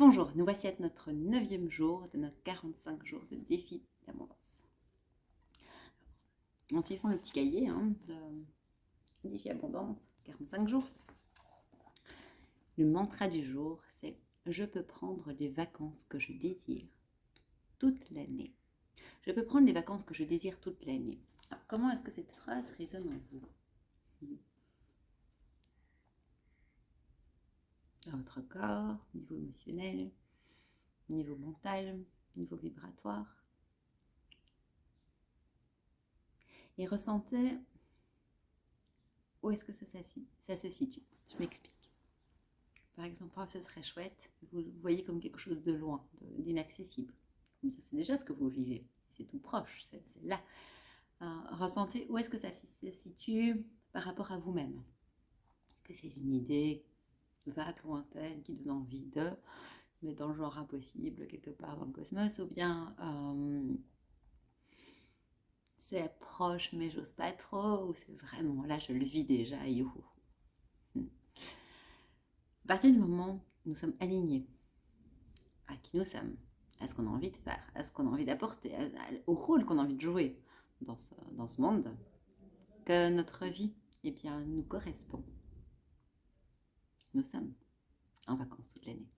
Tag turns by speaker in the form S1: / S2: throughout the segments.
S1: Bonjour, nous voici à notre 9e jour de nos 45 jours de défi d'abondance. En suivant le petit cahier de défi abondance, 45 jours, le mantra du jour, c'est « Je peux prendre les vacances que je désire toute l'année ». Je peux prendre les vacances que je désire toute l'année. Alors, comment est-ce que cette phrase résonne en vous? Dans votre corps, au niveau émotionnel, au niveau mental, au niveau vibratoire. Et ressentez où est-ce que ça se situe. Je m'explique. Par exemple, ce serait chouette, vous le voyez comme quelque chose de loin, d'inaccessible. Comme ça, c'est déjà ce que vous vivez. C'est tout proche, c'est là. Ressentez où est-ce que ça se situe par rapport à vous-même. Est-ce que c'est une idée vague, lointaine, qui donne envie de, mais dans le genre impossible, quelque part dans le cosmos, ou bien c'est proche, mais j'ose pas trop, ou c'est vraiment là, je le vis déjà, youhou. À partir du moment où nous sommes alignés à qui nous sommes, à ce qu'on a envie de faire, à ce qu'on a envie d'apporter, au rôle qu'on a envie de jouer dans ce monde, que notre vie nous correspond, nous sommes en vacances toute l'année.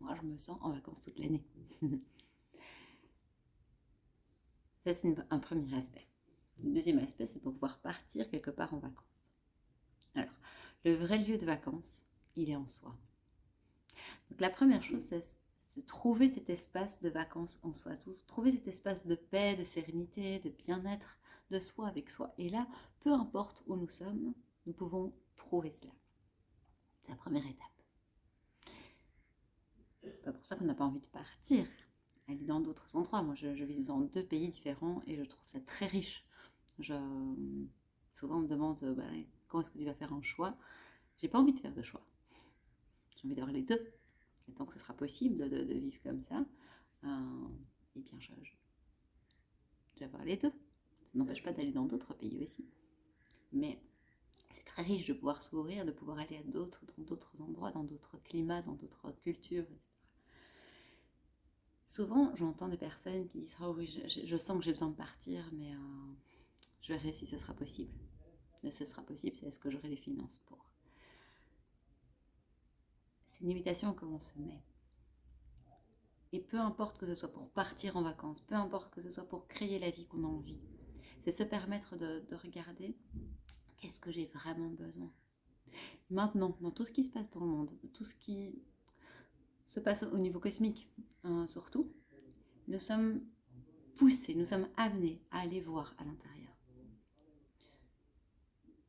S1: Moi, je me sens en vacances toute l'année. Ça, c'est un premier aspect. Le deuxième aspect, c'est pour pouvoir partir quelque part en vacances. Alors, le vrai lieu de vacances, il est en soi. Donc, la première chose, c'est trouver cet espace de vacances en soi, trouver cet espace de paix, de sérénité, de bien-être de soi avec soi. Et là, peu importe où nous sommes, nous pouvons trouver cela. C'est la première étape. C'est pas pour ça qu'on n'a pas envie de partir, aller dans d'autres endroits. Moi, je vis dans 2 pays différents et je trouve ça très riche. Souvent, on me demande quand est-ce que tu vas faire un choix. J'ai pas envie de faire de choix. J'ai envie d'avoir les deux. Et tant que ce sera possible de vivre comme ça, je vais avoir les deux. Ça n'empêche pas d'aller dans d'autres pays aussi. Mais c'est très riche de pouvoir s'ouvrir, de pouvoir aller dans d'autres endroits, dans d'autres climats, dans d'autres cultures, etc. Souvent, j'entends des personnes qui disent « Oh oui, je sens que j'ai besoin de partir, mais je verrai si ce sera possible. » Ce sera possible, c'est est-ce que j'aurai les finances pour. C'est une invitation que l'on se met. Et peu importe que ce soit pour partir en vacances, peu importe que ce soit pour créer la vie qu'on a envie, c'est se permettre de regarder qu'est-ce que j'ai vraiment besoin. Maintenant, dans tout ce qui se passe dans le monde, tout ce qui se passe au niveau cosmique, surtout, nous sommes poussés, nous sommes amenés à aller voir à l'intérieur.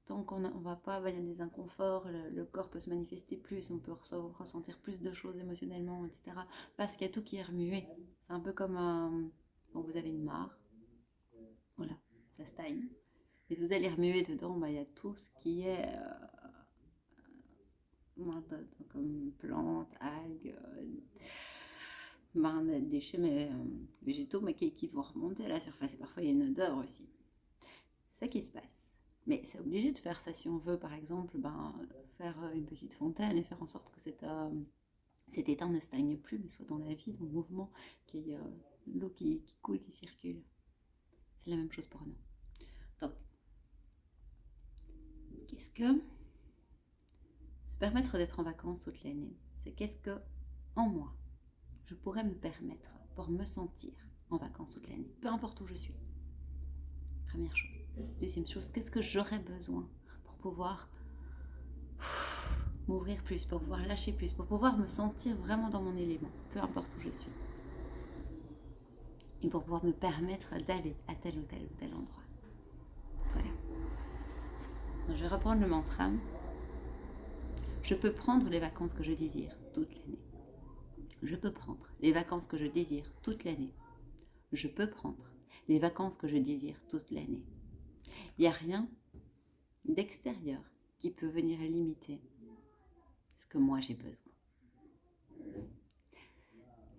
S1: Tant qu'on ne va pas, il y a des inconforts, le corps peut se manifester plus, on peut ressentir plus de choses émotionnellement, etc. Parce qu'il y a tout qui est remué. C'est un peu comme quand vous avez une mare, voilà, ça stagne. Et vous allez remuer dedans, il y a tout ce qui est comme plantes, algues, des déchets végétaux, mais qui vont remonter à la surface. Et parfois, il y a une odeur aussi. C'est ça qui se passe. Mais c'est obligé de faire ça si on veut, par exemple, faire une petite fontaine et faire en sorte que cet étang ne stagne plus, mais soit dans la vie, dans le mouvement, qu'il y ait l'eau qui coule, qui circule. C'est la même chose pour nous. Donc, qu'est-ce que se permettre d'être en vacances toute l'année, c'est qu'est-ce que, en moi, je pourrais me permettre pour me sentir en vacances toute l'année, peu importe où je suis. Première chose. Deuxième chose, qu'est-ce que j'aurais besoin pour pouvoir m'ouvrir plus, pour pouvoir lâcher plus, pour pouvoir me sentir vraiment dans mon élément, peu importe où je suis. Et pour pouvoir me permettre d'aller à tel ou tel endroit. Voilà. Donc, je vais reprendre le mantra. Je peux prendre les vacances que je désire toute l'année. Je peux prendre les vacances que je désire toute l'année. Je peux prendre les vacances que je désire toute l'année. Il n'y a rien d'extérieur qui peut venir limiter ce que moi j'ai besoin.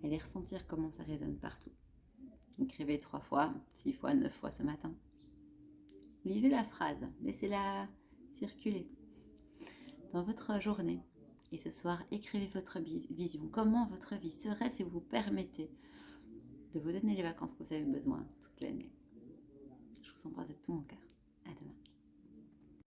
S1: Allez ressentir comment ça résonne partout. Écrivez 3 fois, 6 fois, 9 fois ce matin. Vivez la phrase, laissez-la circuler dans votre journée. Et ce soir, écrivez votre vision. Comment votre vie serait si vous vous permettez de vous donner les vacances que vous avez besoin toute l'année. Je vous embrasse de tout mon cœur.